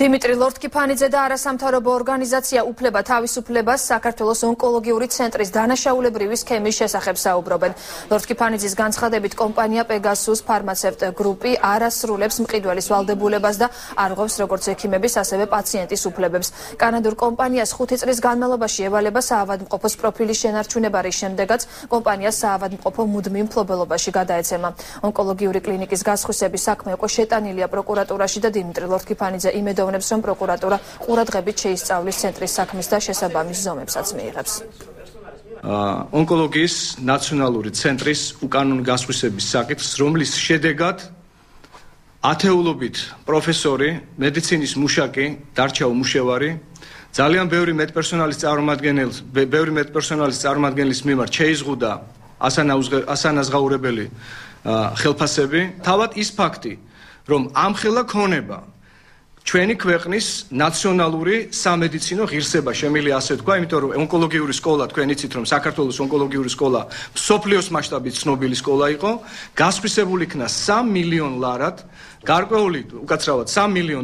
დიმიტრი ლორთქიფანიძე და არასამთავრობო ორგანიზაცია უფლება თავისუფლებას საქართველოს ონკოლოგიური ცენტრის დანაშაულებრივი სქემის შესახებ საუბრობენ. ლორთქიფანიძის განცხადებით კომპანია პეგასუს ფარმაცევტ გრუპი არ ასრულებს მყიდველის ვალდებულებას და არ ღვევს როგორც ექიმების, ასევე პაციენტის უფლებებს. კანადურ კომპანიას 5 წლის განმავლობაში ევალება საავადმყოფოს პროფილის შენარჩუნება, რის შემდეგაც კომპანიას საავადმყოფო მუდმივ მფლობელობაში გადაეცემა. ონკოლოგიური კლინიკის გასხვისების საქმე უკვე შეტანილია პროკურატურაში და დიმიტრი ლორთქიფანიძე იმედოვნებს, რომ პროკურატურა ყურადღებით შეისწავლის ცენტრის საქმის და შესაბამის ზომებსაც მიიღებს. ონკოლოგიის ნაციონალური ცენტრის უკანონო გასხვისების საკითხს, რომლის შედეგად ათეულობით პროფესორი, მედიცინის მუშაკი, დარჩა უმუშევარი, ძალიან ბევრი მეტპერსონალის წარმომადგენლის მიმართ შეიზღუდა ასანაზღაურებელი ხელფასები. თავად ის ფაქტი, რომ ამხელა ქონება ჩვენი ქვეყნის ნაციონალური სამედიცინო ღირსება შემიძლია ასე თქვა, იმიტომ რომ ონკოლოგიური სკოლა, თქვენ იცით, რომ საქართველოს ონკოლოგიური სკოლა მსოფლიოს მასშტაბით ცნობილი სკოლა იყო, გასხვისებული იქნა $3 მილიონ, გარკვეული უკაცრავად $3 მილიონ.